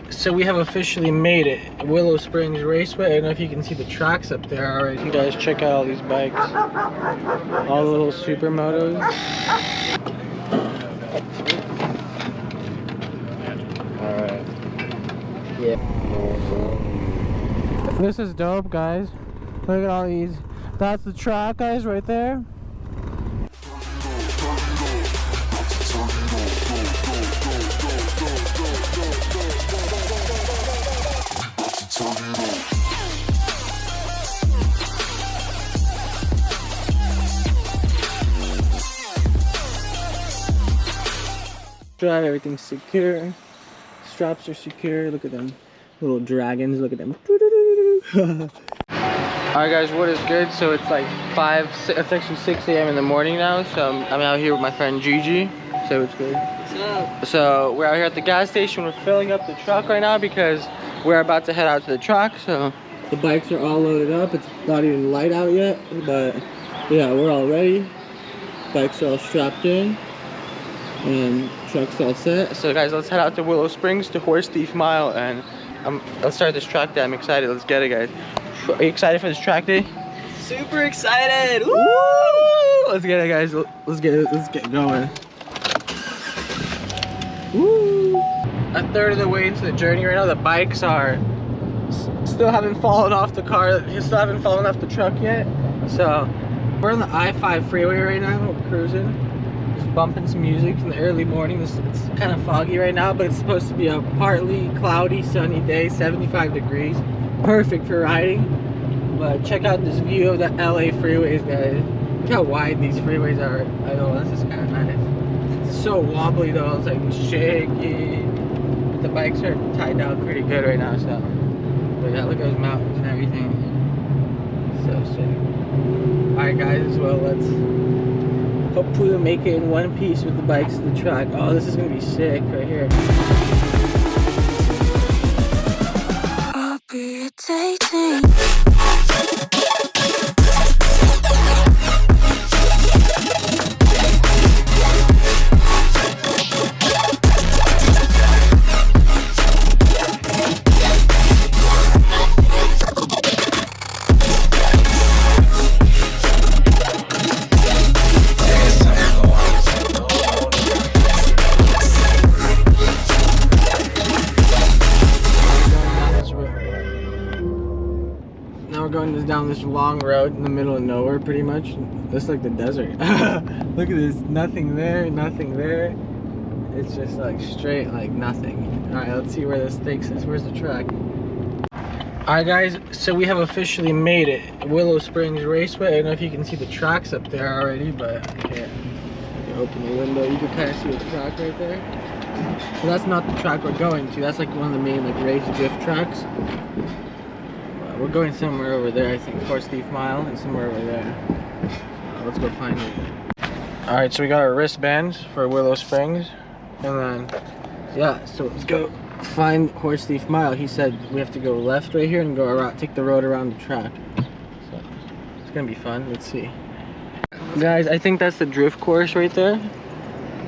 So we have officially made it. Willow Springs Raceway. I don't know if you can see the tracks up there already. You guys check out all these bikes. All the little supermotos. Alright. Yeah. This is dope, guys. Look at all these. That's the track, guys, right there. Drive, everything's secure. Straps are secure. Look at them little dragons. Look at them. Alright guys, what is good? So it's like it's actually 6 a.m. in the morning now. So I'm out here with my friend Gigi. Say what's good. What's up? So we're out here at the gas station. We're filling up the truck right now because we're about to head out to the track. So the bikes are all loaded up. It's not even light out yet, but yeah, we're all ready. Bikes are all strapped in. And truck's all set. So guys, let's head out to Willow Springs to Horse Thief Mile, and let's start this track day. I'm excited. Let's get it, guys. Are you excited for this track day? Super excited! Woo! Let's get it, guys. Let's get going. Woo! A third of the way into the journey right now. The bikes are still haven't fallen off the car. Still haven't fallen off the truck yet. So we're on the I-5 freeway right now. We're cruising. Bumping some music in the early morning. It's kind of foggy right now, but it's supposed to be a partly cloudy, sunny day, 75 degrees. Perfect for riding. But check out this view of the LA freeways, guys. Look how wide these freeways are. I know, this is kind of nice. It's so wobbly though, it's like shaky. But the bikes are tied down pretty good right now, so. But yeah, look at those mountains and everything. So sick. Alright guys, as well, let's hopefully we'll make it in one piece with the bikes to the track. Oh, this is gonna be sick right here. I'll be dating. Down this long road in the middle of nowhere, pretty much. It's like the desert. Look at this, nothing there, nothing there. It's just like straight, like nothing. All right, let's see where this takes us. Where's the track? All right, guys. So we have officially made it. Willow Springs Raceway. I don't know if you can see the tracks up there already, but yeah. You open the window, you can kind of see the track right there. So that's not the track we're going to. That's like one of the main like race drift tracks. We're going somewhere over there, I think. Horse Thief Mile and somewhere over there. So let's go find it. Alright, so we got our wristbands for Willow Springs. And then, yeah, so let's go find Horse Thief Mile. He said we have to go left right here and go around, take the road around the track. So it's gonna be fun. Let's see. Guys, I think that's the drift course right there.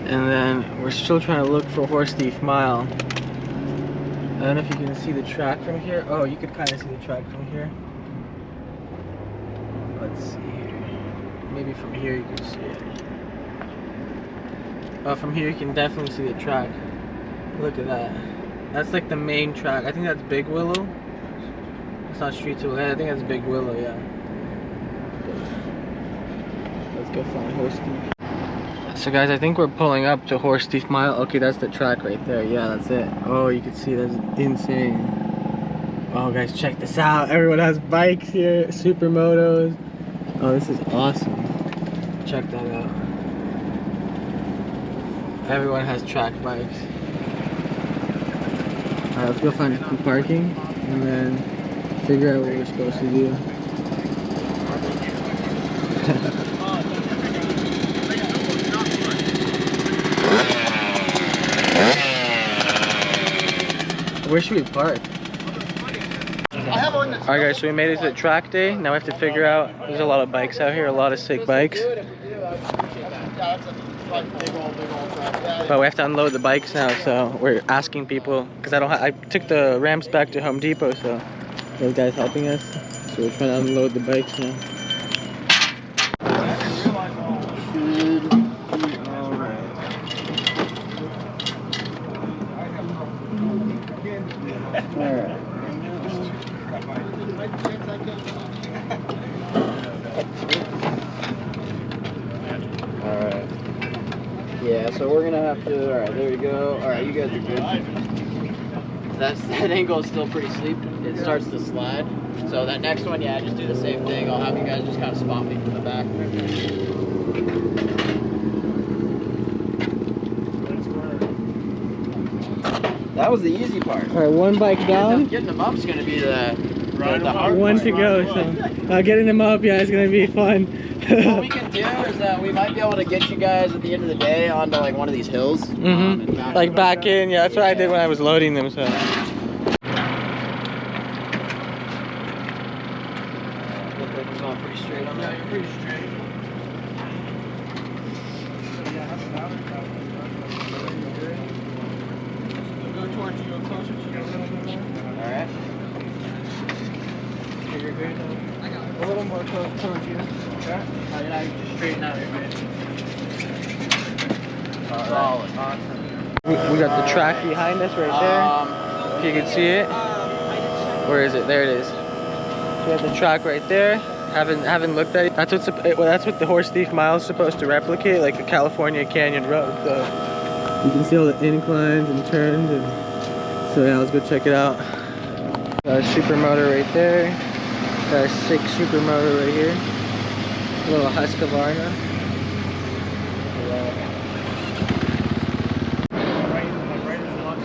And then we're still trying to look for Horse Thief Mile. I don't know if you can see the track from here. Oh, you could kind of see the track from here. Let's see here. Maybe from here you can see it. Oh, from here you can definitely see the track. Look at that. That's like the main track. I think that's Big Willow. It's not Street to Land. I think that's Big Willow, yeah. Let's go find Horse Thief. So guys, I think we're pulling up to Horse Thief Mile. Okay, that's the track right there. Yeah, that's it. Oh, you can see that's insane. Oh guys, check this out. Everyone has bikes here, supermotos. Oh, this is awesome. Check that out. Everyone has track bikes. Alright, let's go find some parking and then figure out what we're supposed to do. Where should we park? Alright guys, so we made it to the track day. Now we have to figure out, there's a lot of bikes out here, a lot of sick bikes. But we have to unload the bikes now, so we're asking people because I took the ramps back to Home Depot, so those guys helping us. So we're trying to unload the bikes now. Alright. Alright. Yeah, so we're gonna have to, alright, there we go. Alright, you guys are good. That angle is still pretty steep. It starts to slide. So that next one, yeah, just do the same thing. I'll have you guys just kind of spot me from the back. That was the easy part. Alright, one bike down. Getting them up is gonna be the hard one to go. So getting them up, yeah, it's gonna be fun. What we can do is that we might be able to get you guys at the end of the day onto like one of these hills. Like back in, yeah, that's what I did when I was loading them. So. Looks like it's going pretty straight on there. Yeah, you're pretty straight. Go towards you, go closer to you. Alright. You're good. A little more towards you. Okay. Just straighten out your good. Solid. Awesome. We got the track behind us right there. If you can see it. Where is it? There it is. So we have the track right there. Haven't looked at it. That's what the Horse Thief Mile is supposed to replicate, like a California Canyon road. So you can see all the inclines and turns, and so yeah, let's go check it out. Got a supermoto right there. Got a sick supermoto right here. A little Husqvarna.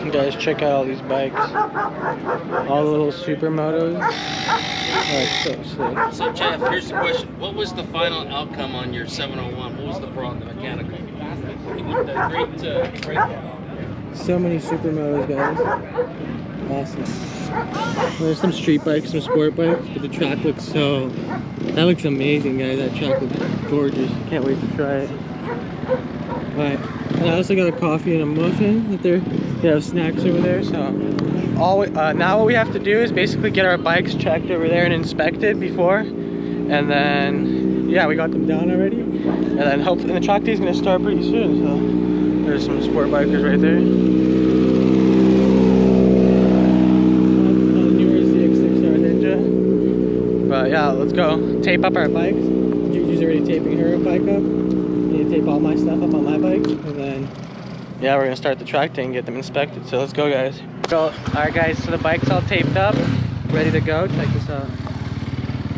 You guys check out all these bikes. All the little supermotos. Oh, so sick. So Jeff, here's the question. What was the final outcome on your 701? What was the problem, the mechanical? So many supermotos, guys. Awesome. There's some street bikes, some sport bikes, but the track looks that looks amazing, guys. That track looks gorgeous. Can't wait to try it. Alright, and I also got a coffee and a muffin. They have snacks over there. So now what we have to do is basically get our bikes checked over there and inspected before, and then yeah, we got them down already, and then hopefully the track day is gonna start pretty soon. So there's some sport bikers right there. But yeah, let's go tape up our bikes. Juju's already taping her bike up. I need to tape all my stuff up on my bike, and then yeah, we're gonna start the track day and get them inspected. So let's go, guys. Alright guys, so the bike's all taped up, ready to go. Check this out.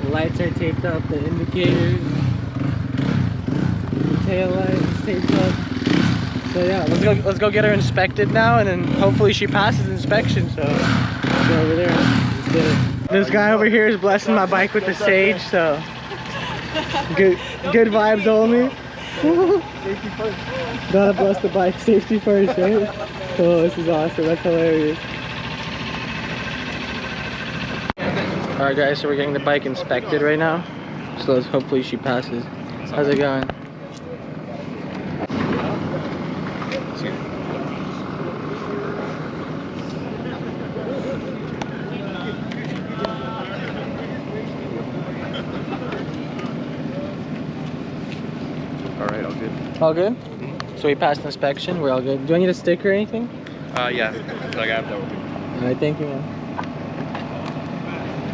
The lights are taped up, the indicators, the tail lights taped up. So yeah, let's go get her inspected now, and then hopefully she passes inspection. So let's go over there. Let's get it. This guy over here is blessing my bike with the sage, so good vibes only. Safety first. Gotta bless the bike, safety first, right? Oh, this is awesome. That's hilarious. Alright guys, so we're getting the bike inspected right now. So let's hopefully she passes. How's it going? Alright, all good. All good? So we passed inspection, we're all good. Do I need a sticker or anything? Yeah, so I got that one. Alright, thank you, man.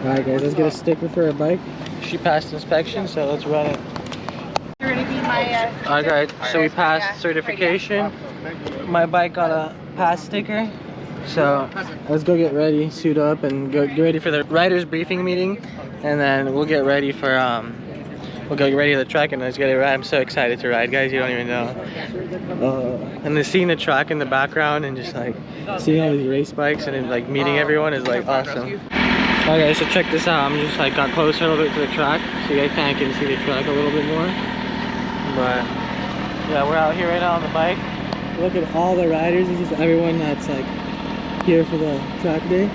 Alright guys, let's get a sticker for our bike. She passed inspection, so let's run it. Alright guys, so we passed certification. My bike got a pass sticker. So let's go get ready, suit up, and get ready for the riders briefing meeting. And then we'll get ready for we'll go get ready to the track and let's get it right. I'm so excited to ride, guys, you don't even know. And then seeing the track in the background and just like seeing all these race bikes and then like meeting everyone is like awesome. Alright guys, so check this out. I'm just like got closer a little bit to the track so you guys kind of can see the track a little bit more. But yeah, we're out here right now on the bike. Look at all the riders. This is everyone that's like here for the track day.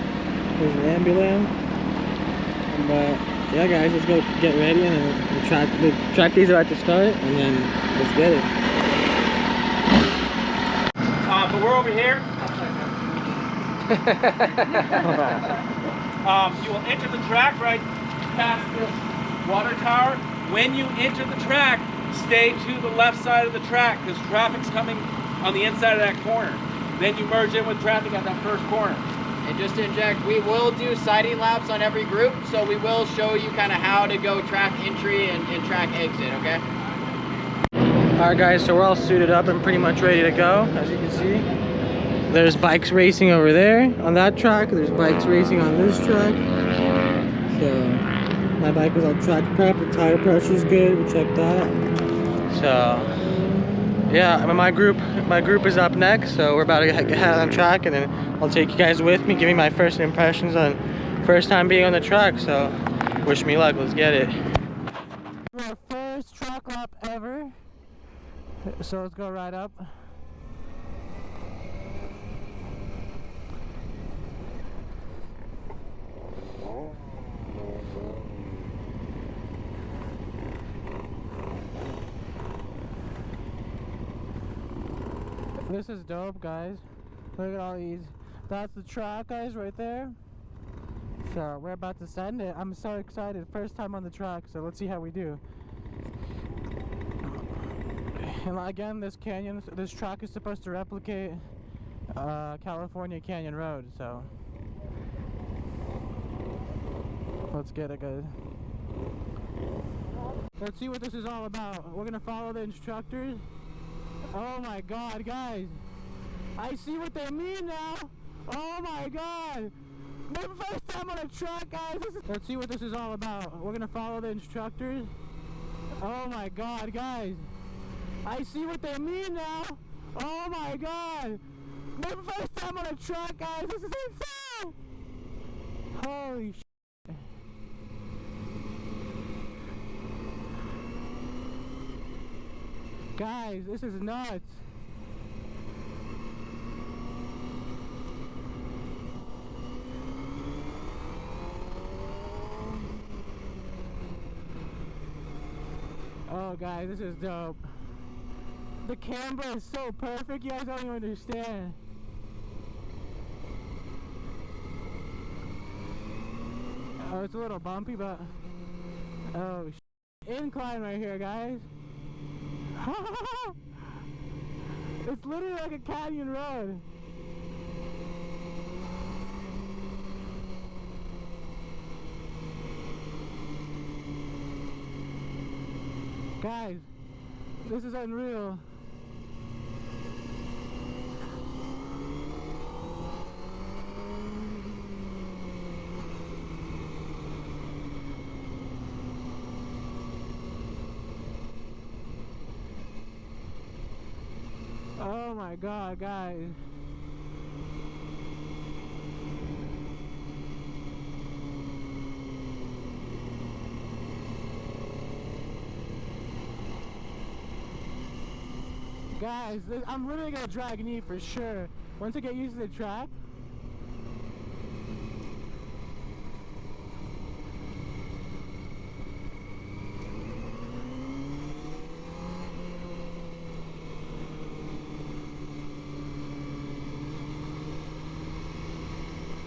There's an ambulance. But yeah guys, let's go get ready, and then the track day's about to start, and then let's get it. So we're over here. You will enter the track right past this water tower. When you enter the track, stay to the left side of the track because traffic's coming on the inside of that corner. Then you merge in with traffic at that first corner. And just to inject, we will do sighting laps on every group, so we will show you kind of how to go track entry and track exit, okay? Alright guys, so we're all suited up and pretty much ready to go, as you can see. There's bikes racing over there on that track, there's bikes racing on this track. So, my bike was all track prep, the tire pressure's good, we checked that. So, yeah, my group is up next, so we're about to head on track, and then I'll take you guys with me, give me my first impressions on first time being on the track. So wish me luck, let's get it. Our first track lap ever, so let's go right up. This is dope, guys. Look at all these. That's the track, guys, right there. So we're about to send it. I'm so excited. First time on the track, so let's see how we do. And again, this track is supposed to replicate California Canyon Road, so let's get it, guys. Let's see what this is all about. We're gonna follow the instructors. Oh my god, guys, I see what they mean now. Oh my god, my first time on a track, guys. Let's see what this is all about. We're gonna follow the instructors. Oh my god, guys, I see what they mean now. Oh my god, my first time on a track, guys. This is insane. Holy shit. Guys, this is nuts. Oh guys, this is dope. The camber is so perfect, you guys don't even understand. Oh, it's a little bumpy, but oh incline right here, guys. It's literally like a canyon road. Guys, this is unreal. Oh my god, guys. Guys, I'm literally gonna drag knee for sure. Once I get used to the track.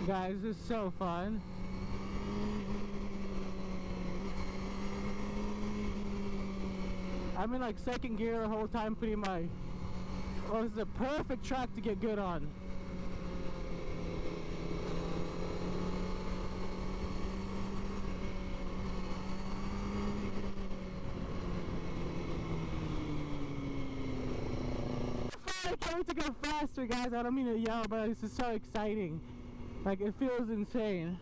Guys, this is so fun. I'm in like second gear the whole time pretty much. Oh, this is a perfect track to get good on. I can't wait to go faster, guys. I don't mean to yell, but this is so exciting. Like, it feels insane.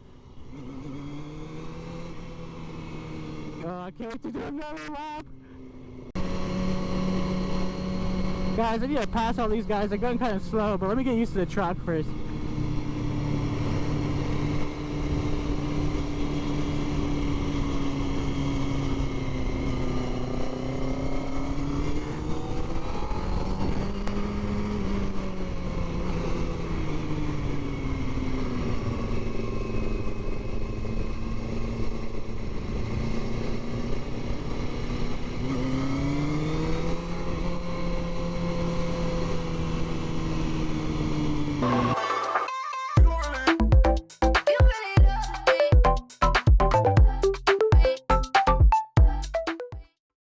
Oh, I can't wait to do another lap. Guys, I need to pass all these guys. They're going kind of slow, but let me get used to the track first.